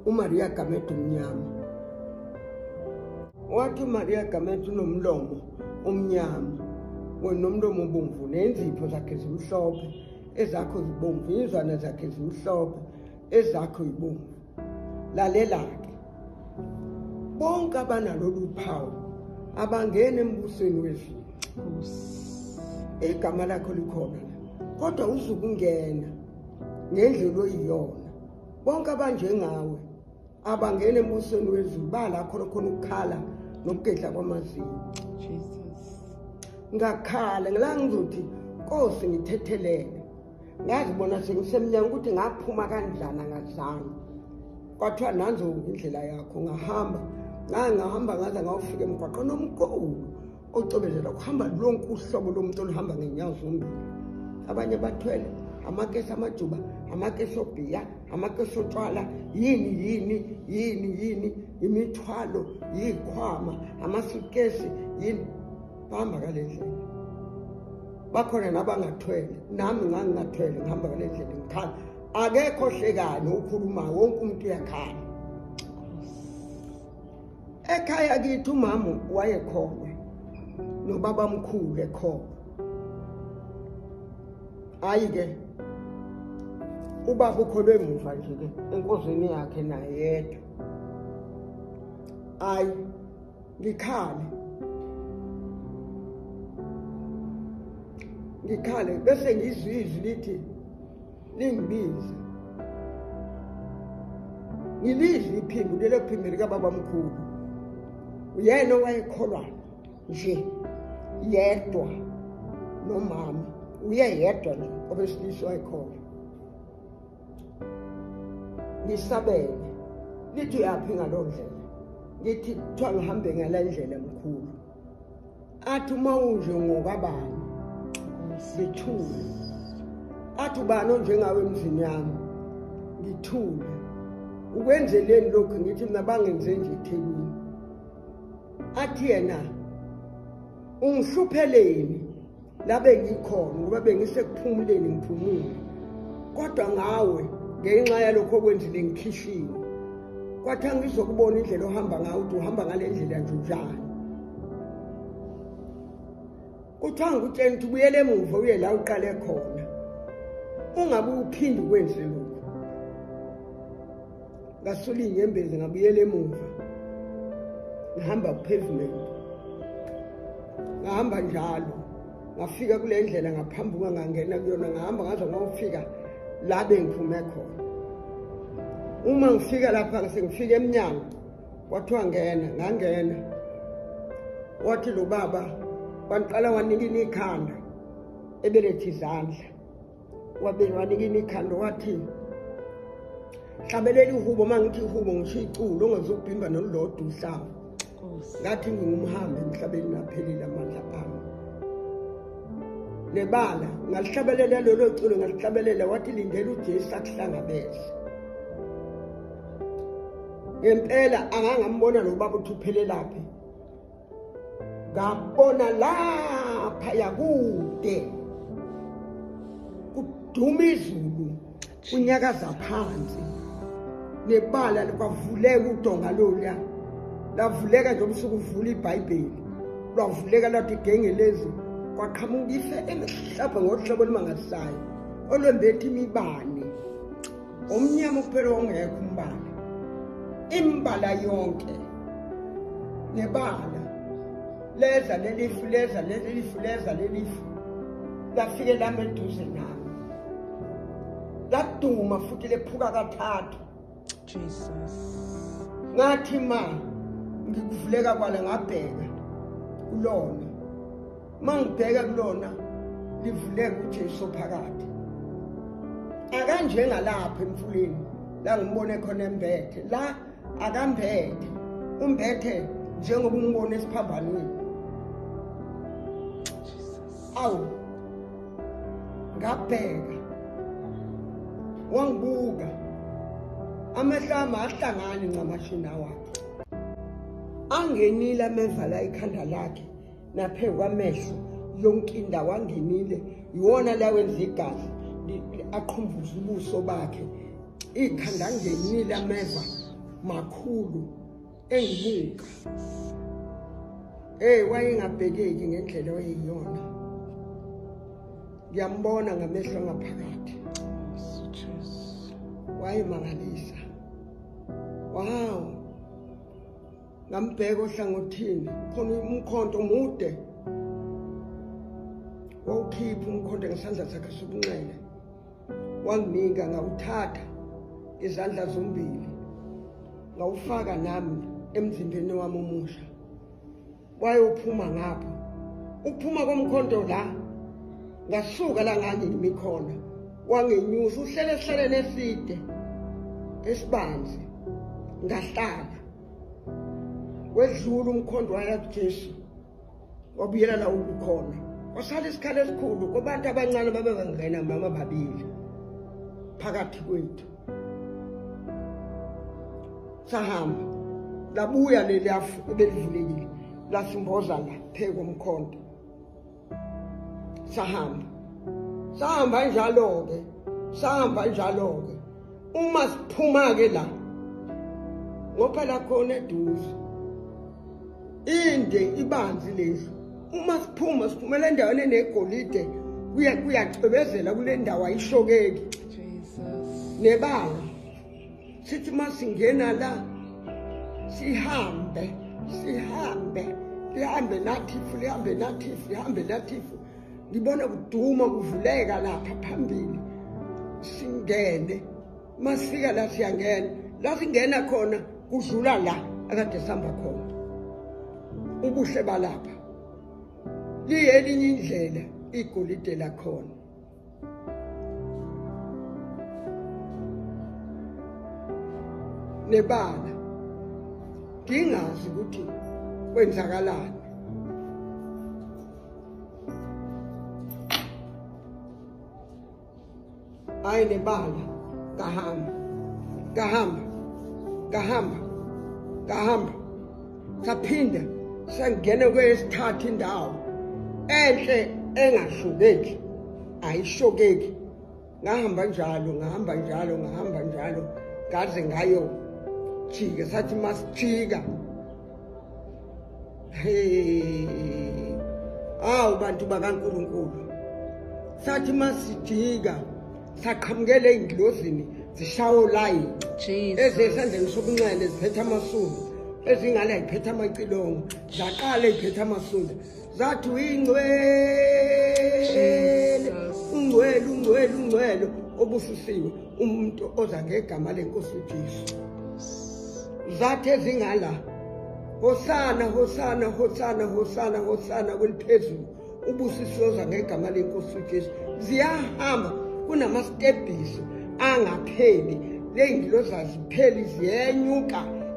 uMaria Gamedo umnyama wathi uMaria Gamedo unomlomo omnyama wenomlomo obomvu nenzipho zakhe zimhlophe ezakho zibomvu izwana zakhe zimhlophe ezakho ibomvu lalela-ke bonke abanalolu phawu abangena embusweni wezulu igama lakho likhona kodwa uzukungena ngendlela oyiyona bonke abanjengawe abangena embusweni wezulu balakho khona ukukhala nokugedla kwamazinyo ngakhala ngila ngizothi Nkosi ngithethelele ngazibona sengisemnyama ukuthi ngaphuma kanjani ngazange kwathiwa nanzo indlela yakho ngahamba ngaze ngawufika emgwaqweni omkhulu ocobezela kuhamba lonke uhlobo lomuntu oluhamba ngenyawo zombili abanye bathwele amakesi amajuba amakesi obhiya amakesi otshwala yini imithwalo yikhwama amasukesi yini bahamba kalendlela bakhona nabangathwele nami ngangingathwele ngihamba kalendlela ngikhala akekho hlekani ukhuluma wonke umuntu uyakhala ekhaya kithi umama wayekhona nobaba mkhulu ekhona hayi-ke ubaba ukholwe emuva nje-ke enkozini yakhe naye yedwa hayi ngikhale bese ngizwe izwi lithi lingibize ngilizwe iphimbo lelo phimbo likababa mkhulu uyena owayekholwa nje yedwa nomama uyedwa nje obesilisa wayekholwa ngisabele lithi uyaphi ngaloo ndlela ngithi kuthiwa ngihambe ngala ndlela mkhulu athi uma unje ngokabani ngithule athi ubani onjengawe emzini yami ngithule ukwenzeleni lokhu ngithi mina bangenze nje eThekwini athi yena ungihlupheleni labe ngikhona ngoba bengisekuphumuleni ngiphumule kodwa ngawe ngenxa yalokho okwenzile ngikhishiwe kwathi angizokubona indlela ohamba ngayo ukuthi uhamba ngale ndlela nje njani kuthiwa ngikutshela ukuthi ubuyele emuva uye la uqale khona ungabe uphinde ukwenze lokho ngasula inyembezi ngabuyela emuva ngihamba ku-pavement ngahamba njalo ngafika kule ndlela ngaphambuka ngangena kuyona ngahamba ngaze ngawufika la bengiphume khona uma ngifika lapha sengifika emnyango kwathiwa ngena ngangena wathi lo baba waqala wanikina ikhanda ebelethe izandla wanikina ikhanda wathi hlabelela ihubo mangithi ihubo ngisho iculo ongazokubhimba nolodwa uhlaba ngathi ngingumhambi emhlabeni naphelile amandla ami nebala ngalihlabelela lolo culo ngalihlabelela wathi lindela uJesu akuhlangabeze ngempela angangambona lo baba uthi uphelelaphi ngabona la ngaphaya kude kuduma izulu kunyakaza phansi nebala kwavuleka udonga loluya lavuleka nje ubusuku uvula iBhayibheli lwavuleka lathi gengelezi kwaqhamuka ife emhlabhe ngohlobo olumangalisayo olwembethi imibane omnyama kuphela ongekho umbala imbala yonke nebala leza lelifu leza lelifu leza lelifu lafike lami eduze nami laduma futhi lephuka kathathu Jesus. ngathi ma ngikuvuleka kwala ngabheka kulona mangibheka kulona livuleka uJesu phakathi akanjengalapha emfuleni la ngibone khona embethe la akambethe umbethe njengoba ungibona esiphambanweni awu ngabheka wangibuka amehlo ami ahlangane ncamashina wakhe angenile amevala ikhanda lakhe naphezu kwamehlo yonke indawo angenile iwona la wenza igazi aqhumbuza ubuso bakhe ikhanda angenile ameva makhulu engibuka wayengabhekeki ngendlela oyiyona ngiyambona ngamehlo ngaphakathi wayemangalisa wow ngambheka ohlangothini khona umkhonto mude wawukhipha umkhonto ngesandla sakhe sobunxele wanginika ngawuthatha izandla zombili ngawufaka nami emzimbeni wami omusha wayophuma ngapha uphuma komkhonto la ngasuka la ngangimi khona wangenyusa uhlele neside esibanzi ngahlala wedlula umkhonto waya kuJesu wabuyela la ukukhona wasala isikhala esikhulu kubantu abancane babengena mama babili phakathi kwethu sahamba labuya leliafu ebelivulekile lasimboza la phezu komkhonto sahamba njalo-ke uma siphuma-ke la ngophela khona eduze inde ibanzi lezi uma siphumela endaweni enegolide kuyacwebezela kule ndawo ayishokeki nebala sithi masingena la sihambe lihambe nathifu ngibona kuduma kuvuleka lapha phambili singene masifika la siyangena la singena khona kudlula la akade sihamba khona ubuhle balapha liyelinye indlela igolide lakhona nebala ngingazi ukuthi kwenzakalani hayi nebala ngahamba saphinda sangena kwesithathu indawo enhle engashokeki ayishokeki ngahamba njalo ngaze ngayo jika sathi masijika bantu bakaNkulunkulu sathi masijika saqhamukela ey'ndlozini zishawo layini ezesandleni sobunxele ziphethe amasundu ezingala yiphethe amacilongo zaqala yiphethe amasundu zathi ungcwele obususiwe umuntu oza ngegama lenkosi uJesu zathi ezingala hosana kweliphezulu ubusisoza ngegama lenkosi uJesu ziyahamba kunamastebhisi angapheli ley'ngilosi azipheli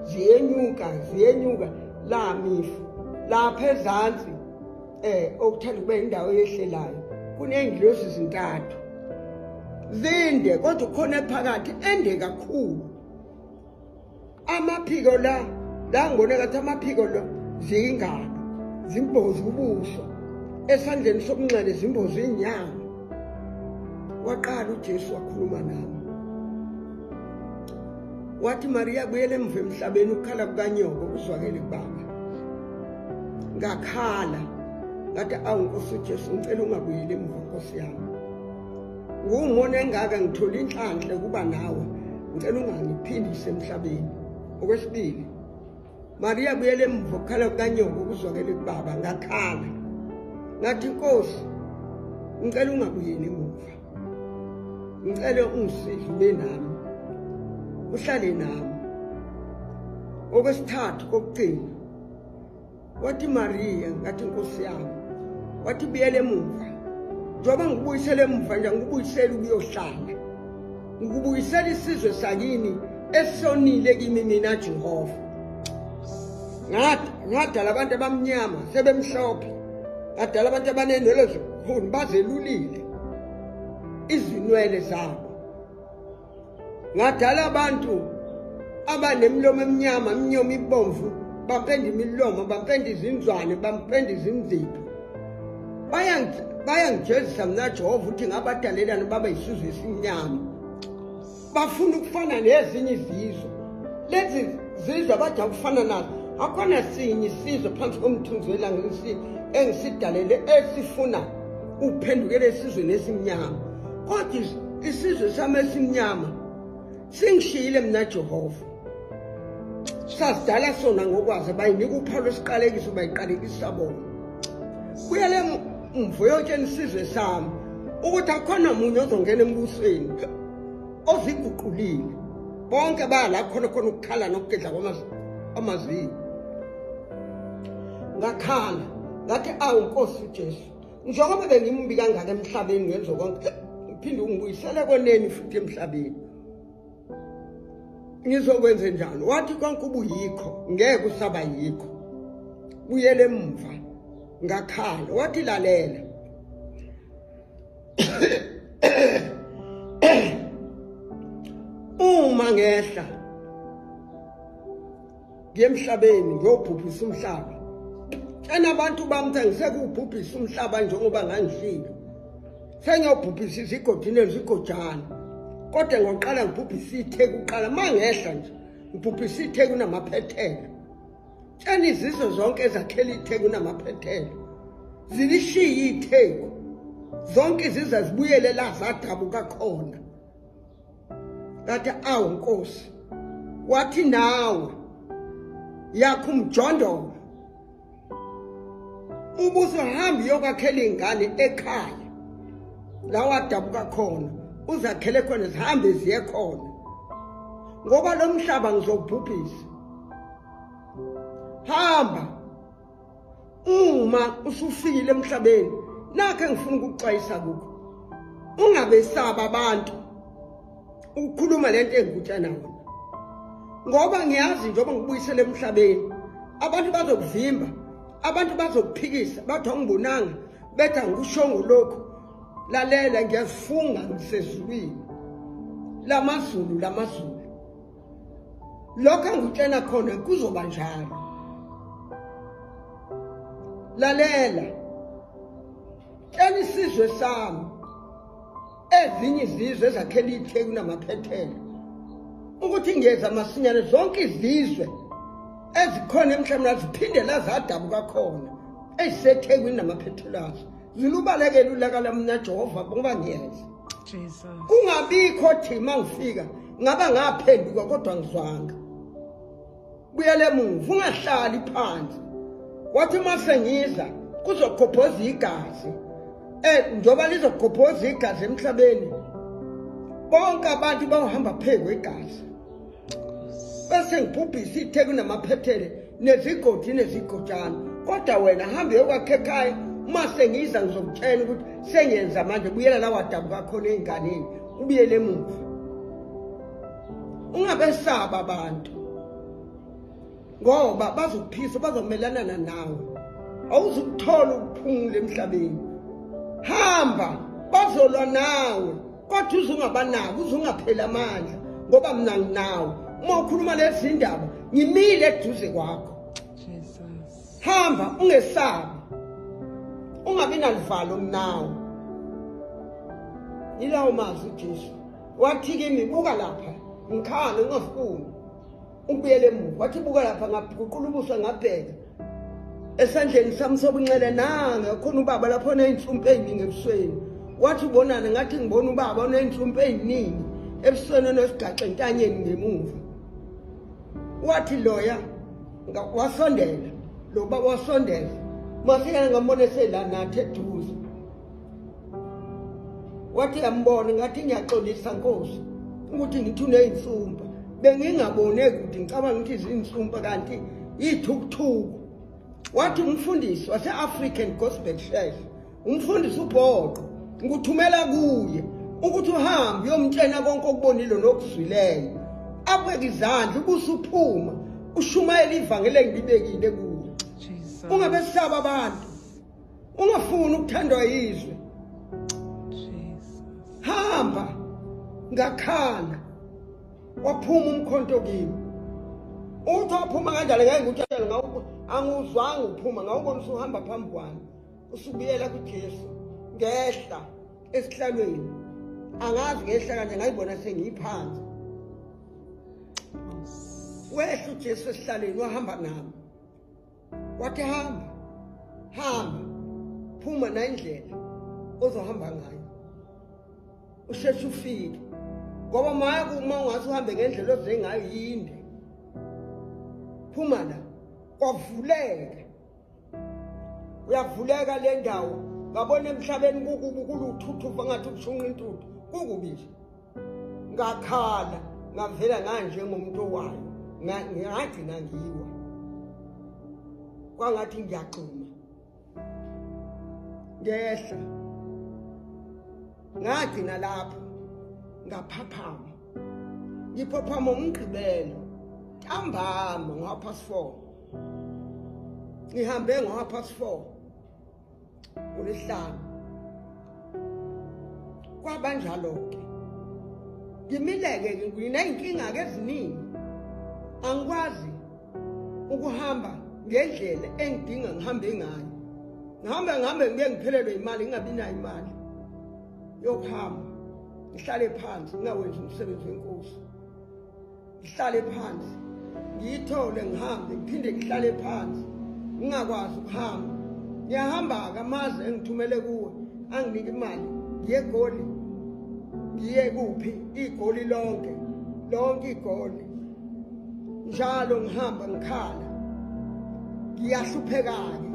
ziyenyuka la mifu lapha ezansi okuthanda kube indawo yehlelayo kuney'ngilosi zintathu zinde kodwa khona phakathi ende kakhulu amaphiko la ngibone ngathi amaphiko lo zingalo zimboza ubuso esandleni sokunxele izimbozo inyama. Waqala uJesu wakhuluma nami. Wathi Maria buyele emva emhlabeni ukukhala kukanyoko kuzwakele kubaba. Ngakhala ngathi awu Nkosi uJesu ngicela ungabuyeli emva Nkosi yami. Ngumona engaka ngithola inhlanhla kuba nawe. Ngicela ungangiphindise emhlabeni. Okwesibili Maria buyele emva ukukhala kukanyoko kuzwakele kubaba. Ngakhala ngathi Nkosi ngicela ungabuyeli emuva. Ngicela ungisize ube nami. Uhlale nami. Okwesithathu kokugcina wathi Maria ngathi Nkosi yami wathi buyele emuva. Njengoba ngikubuyisele emuva nje ngikubuyisela ukuyohlala. Ngikubuyisela isizwe sakini esonile kimi mina Jehova. Ngadala abantu abamnyama sebemhlophe. Ngadala abantu abanenwele ezikhulu bazelulile izinwele zabo. Ngadala abantu abanemilomo emnyama, imnyomo ibomvu, bapenda imilomo, bapenda izinzwane, bapenda izinzipho. Bayangijezisa mina Jehova ukuthi ngabadalelana baba isizwe esimnyama. Bafuna ukufana nezinye izizwe. Lezi zizwe abathi akufana nazo. Akhona sinye isizwe phansi komthunzi welanga engisidalele esifuna ukuphendukela esizweni esimnyama. Kodwa isizwe sami esimnyama singishiyile mina Jehova. Sasidala sona ngokwazi bayinika uphawu lesiqalekiso bayiqalekisa bona. Kuyele mvo yonke isizwe sami ukuthi akhona umuntu ozongena embusweni oziguqulile. Bonke bala khona ukukhala nokugedla kwamazwi. Ngakhala ngathi awu Nkosi uJesu njengoba bengimbi kangaka emhlabeni ngenzo konke uphinde ungibuyisele koneni futhi emhlabeni. Ngizokwenza njalo. Wathi konke ubuyikho ngeke usaba yikho. Buyele emuva. Ngakhala wathi lalela. Uma ngehla ngemhlabeni ngiyobhubhisa umhlaba. Tshena abantu bami ngisekubhubhisa umhlaba njengoba ngangishilo. Sengiyobhubhisa izigodini ezigojana. Kodwa ngoqala ngibhubhisa itheku uqala mangehla nje ngibhubhisa itheku namaphethelo. Tshena izizwe zonke ezakhela itheku namaphethelo zilishiye itheku. Zonke izizwe zibuyele la zadabuka khona. Ngathi awu Nkosi wathi nawe yakho umjondolo ubuso hamba yokwakhela ingane ekhaya la wadabuka khona uzakhele khona zihambe ziye khona ngoba lo mhlaba ngizobhubhisa. Hamba uma usufikile emhlabeni nakhe ngifuna ukuxwayisa kukho ungabesaba abantu ukukhuluma lento engikutshela wona ngoba ngiyazi njengoba ngibuyisele emhlabeni abantu bazokuvimba, abantu bazokuphikisa bathi angibonanga betha ngikusho lokho. Lalela ngiyazifunga ngisezulwini lamazulu lokho engikutshela khona kuzoba njalo. Lalela tshela isizwe sami ezinye izizwe ezakhela itheku namaphethelo ukuthi ngeza masinyane zonke izizwe ezikhona emhlabeni ziphinde lazadabuka khona ezisethekwini namaphethelo azo zilubalekela ulaka lami na Jehova ngoba ngiyazi Jesus. Kungabikho thima ngifika ngaba ngaphenduka kodwa ngizwanga. Buyele emuva ungahlali phansi. Wathi mase ngiza kuzokhophoza igazi. Njoba lizokhophoza igazi emhlabeni. Bonke abantu bahamba phezulu igazi. Bese ngibhubhisa itheku namaphethele nezigodi nezigojana. Kodwa wena hamba yokwakhe ekhaya mase ngiza ngizokutshela ukuthi sengenza manje buyela la wadabuka khona enganeni ubuyele emuva. Ungabesaba abantu ngoba bazokuphisa bazomelana nawe. Awuzukuthola ukuphumula emhlabeni. Hamba bazolwa nawe kodwa uzungabanako uzungaphela amandla ngoba mina nginawe. Uma ukhuluma lezi ndaba ngimile eduze kwakho. Jesus. Hamba ungesabi. ungabi nalivalo mnawo. Ilawo mazwi uJesu wathi kimi buka lapha ngikhale ngafuni ubuyele emuva wathi buka lapha ngaguqula ubuso ngabheka esandleni sami sobunxele nanga khona ubaba lapho oneyinhlumpu eziningi ebusweni wathi ubonana ngathi ngibona ubaba oneyinhlumpu eziningi ebusweni onesigaxa entanyeni ngemuva wathi loya wasondela lo baba wasondela masiyana ngambona esela nathi eduze wathi yambona ngathi ngiyaxolisa Nkosi ukuthi ngithune insumpa bengingabone ukuthi ngicabanga ukuthi izinsumpa kanti ithukuthuku wathi umfundisi wase-African Gospel Church umfundisi uBhoqo ngikuthumela kuye ukuthi uhambe uyomtshena konke okubonile nokuzwileyo abeke izandla ubusuphuma ushumayela ivangeli engibekile kuwe ungabesaba abantu ungafuni ukuthandwa yizwe hamba ngakhala waphuma umkhonto kimi uthi waphuma kanjalo ngeke ngikutshele ngawo anguzwanga uphuma ngawubona usuhamba phambi kwami usubuyela kuJesu ngehla esihlalweni angazi ngehla kanje ngayibona sengiyiphansi wehla uJesu esihlalweni wahamba nami wathi hamba phuma na indlela ozohamba ngayo usheshe ufike ngoba uma ungathi uhambe ngendlela ozengayo yinde phuma la kwavuleka uyavuleka le ndawo ngabona emhlabeni kuluthuthuva ngathi kushunqa intuthu kukubili ngakhala ngavela nganje ngomuntu owayo ngagcina ngiwa kwangathi ngiyaqhuma ngehla ngagcina lapho ngaphaphama ngiphaphama umgqibelo ntambama ngo-4:30 ngihambe ngo-4:30 uLwesihlanu kwabanjalo-ke ngimileke nginey'nkinga-ke eziningi angikwazi ukuhamba ngendlela engidinga ngihambe ngayo ngihambe ngiye ngiphelelwe imali ngingabi nayo imali yokuhamba ngihlale phansi ngingawenzi umsebenzi wenkosi ngihlale phansi ngiyithole ngihambe ngiphinde ngihlale phansi ngingakwazi ukuhamba ngiyahamba-ke amazi engithumele kuwe anginike imali ngiye eGoli ngiye kuphi iGoli lonke iGoli njalo ngihamba ngikhala ngiyahlupheka-ke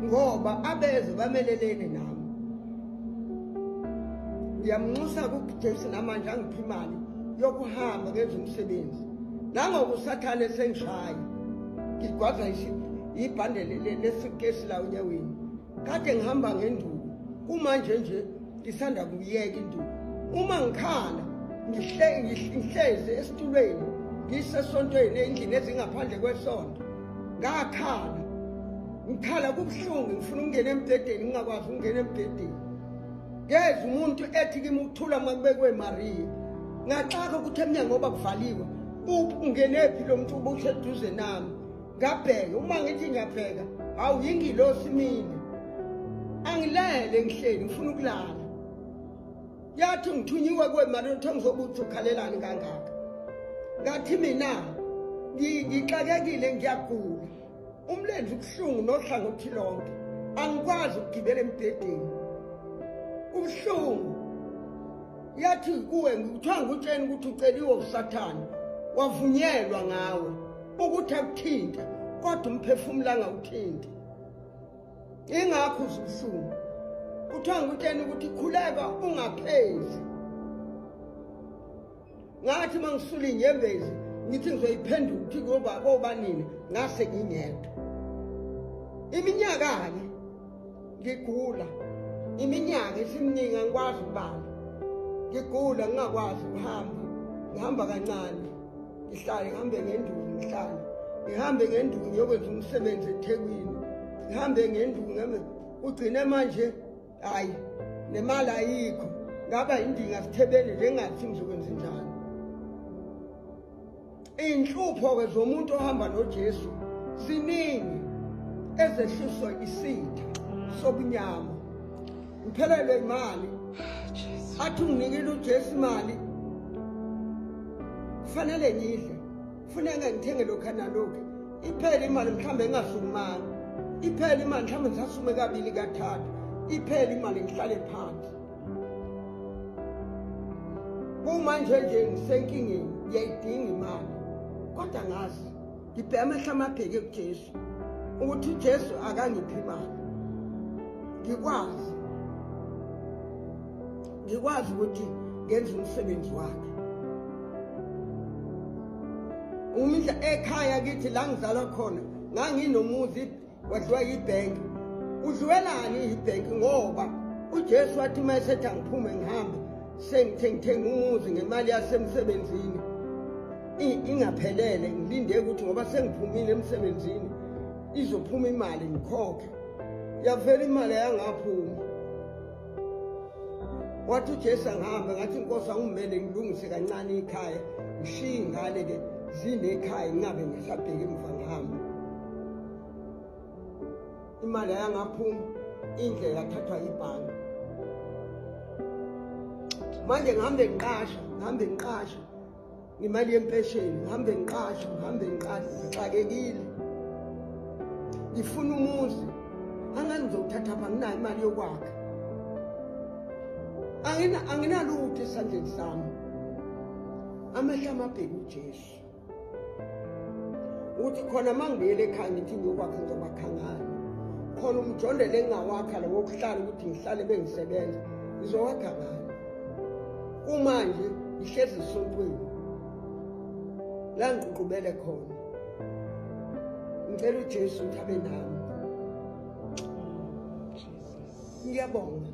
ngoba abeze bamelelene nami ngiyamnxusa kuJesu namanje angiphe imali yokuhamba ngenza umsebenzi nangoku usathane esengishaya ngigwaza ibhandele lesukesi la unyaweni kade ngihamba ngenduku kumanje nje ngisanda kuyeka induku uma ngikhala ngihlezi esitulweni ngisesontweni endlini ezingaphandle kwesonto ngikhala kubuhlungu ngifuna ukungena embhedeni ngingakwazi ukungena embhedeni ngeze umuntu ethi kimi ukuthula uma kubekwe Mariya ngaxaka ukuthi emnyango ngoba kuvaliwe ungenephi lo muntu ubuseduze nami ngabheka uma ngithi ngiyabheka hawu yingilosi mina angilele ngihleli ngifuna ukulala yathi ngithunyiwe kwemali uthi ngizobuthi ukhalelani kangaka ngathi mina ngixakekile ngiyagula umlenze ubuhlungu nohlangothi lonke angikwazi ukugibela embhedeni ubuhlungu yathi kuwe ngikuthiwa ngutsheni ukuthi uceliwe uSathane wavunyelwa ngawe ukuthi akuthinte kodwa umphefumulo angawuthinti ingakho ubuhlungu kuthiwa ngutsheni ukuthi khuleka ungaphezi ngathi mangisula inyembezi ngithi ngizoyiphendula ukuthi kobanini ngase ngingedwa iminyaka-ke ngigula iminyaka esimningi angikwazi ukubala ngigula ngingakwazi ukuhamba ngihamba kancane ngihambe ngenduku ngihambe ngenduku ngiyokwenza umsebenzi eThekwini ngihambe ngenduku ugcine manje hayi nemali ayikho ngaba indinga sithebele njengathi ngizokwenza njani inhlupho-ke zomuntu ohamba noJesu ziningi ezehliswa isitha sobunyama ngiphelelwe imali athi unginikile uJesu imali kufanele ngidle kufuneka ngithenge lokho nalokho iphele imali mhlambe engasumanga iphele imali mhlambe ngisasume kabili kathathu iphele imali ngihlale phansi kumanje nje ngisenkingeni ngiyayidinga imali kodwa ngazi ngibheke amehlo amabheke kuJesu ukuthi uJesu akangiphi imali ngikwazi ukuthi ngenze umsebenzi wakhe umidla ekhaya kithi la ngizalwa khona nganginomuzi wadliwa yibhenki udliwelani ibhenki ngoba uJesu wathi mayesethi angiphume ngihambe sengithenga umuzi ngemali yasemsebenzini ingaphelele ngilinde ukuthi ngoba sengiphumile emsebenzini izophuma imali ngikhokhe yavela imali yangaphuma wathi uJesu angihambe ngathi inkosi angumele ngilungise kancane ikhaya ngishiye ingane ke zinekhaya ngingabe ngisabheke emva ngihamba imali yangaphuma indlela yathathwa ibhanki manje ngihambe ngiqasha imali yempesheni ngihambe ngiqasha ngixakekile ngifuna umuzi angani ngizothatha apha nginayo imali yokwakha anginalutho esandleni sami amehlo amabheke uJesu uthi khona mangibuyele ekhaya ngithi ngiyokwakha ngizobakha ngani khona umjondelo engingawakha lo wokuhlala ukuthi ngihlale bengisebenza ngizowakha ngani kumanje ihlezi isontweni la ngiqhubele khona ngicela uJesu ukuthi abe nami ngiyabonga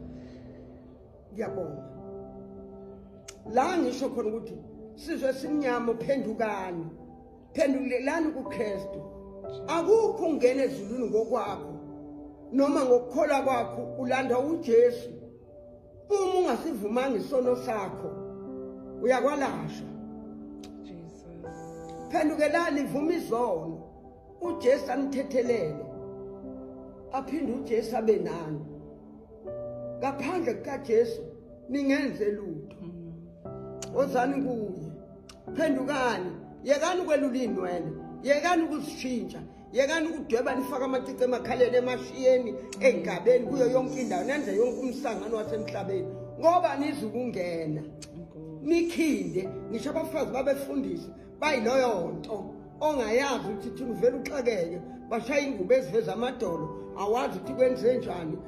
la ngisho khona ukuthi sizwe simnyama phendulelani kuKristu akukho ungena ezulwini ngokwakho noma ngokukholwa kwakho ulanda uJesu uma ungasivumanga isono sakho uyakwalashwa phendukelani vuma izono uJesu anithethelele aphinde uJesu abe nani ngaphandle kukaJesu ningenze lutho ozani kuye phendukani yekani kwelula inwele yekani ukuzishintsha yekani ukudweba nifaka amacici emakhaleni emashiyeni engabeni kuyo yonke indawo nenze yonke umsangano wasemhlabeni ngoba nizukungena nikhinde ngisho abafazi babefundisa bayiloyo nto ongayazi ukuthi thina uvela uxakeke bashaya ingubo eziveza amadolo awazi ukuthi kwenze njani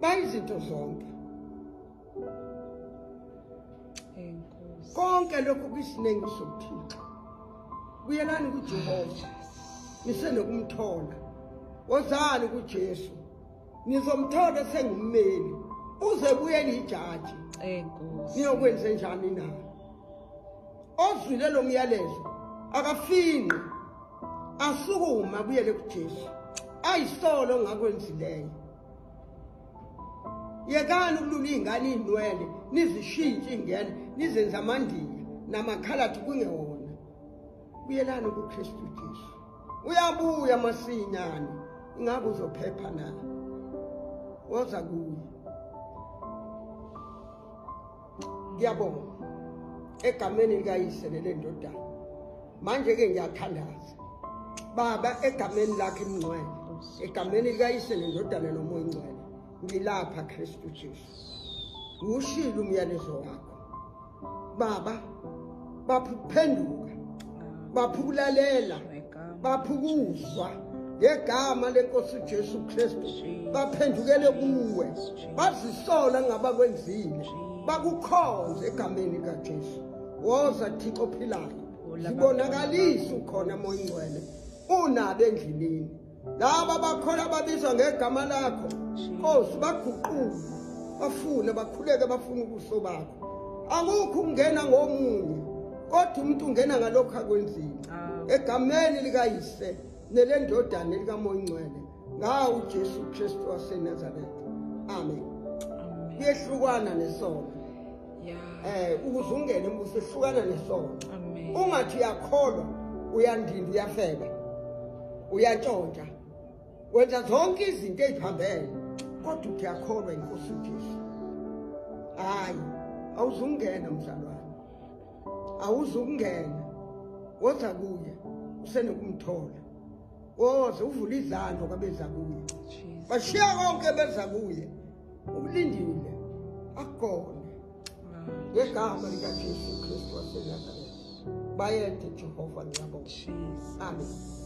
bayizinto zonke konke lokho kuyisinengi sokuthixo buyelani kuJehova nisenokumthola wozani kuJesu nizomthola sengummeli uze buyele ijaji enkosi niyokwenza njani na ozwile lo myalezo akafini asukuma buyele kuJesu ayisolo ngakwenzileyo yekani ukulula ingane inwele nizishintshe ingane nizenza amandila namakhaladi kungewona buyelani kuKristu Jesu uyabuya masinyane ingabe uzophepha na woza kuye ngiyabonga egameni likayise lendodana manje ke ngiyathandaza baba egameni lakhe emngcwele egameni likayise lendodana nomoya ingcwele ngilapha Kristu Jesu ushilo umyalezo wakho baba baphenduka baphulalela baphukuzwa ngegama lenkosi uJesu Kristu baphendukele kuwe bazisola ngabakwenzile bakukhonze egameni kaJesu woza Thixo ophilayo sibonakalisa ukhona moya ingcwele unabe endlini laba bakhona babizwa ngegama lakho Nkosi baguquke bafune bakhuleke bafuna ubuso bakho akukho ungena ngomunye kodwa umuntu ungena ngalokho akwenzile egameni likayise nelendodana likamoya ingcwele ngawo uJesu Kristu waseNazaretha amen kuyehlukana nesono ukuze ungene embuso ehlukana nesono ungathi uyakholwa uyandinda uyafeba uyantshontsha wenza zonke izinto eziphambene kodwa uyakholwa inkosi uJesu. Hayi, awuzungena mzalwane. Awuzungena. Woza kuye usenokumthola. Woza uvula izandla kwabeza kuye. Jesus. Bashiya konke beza kuye. Umlindile akone. Ngegama likaJesu Kristu waseNazaretha. Bayethe Jehova ngiyabonga. Jesus. Amen.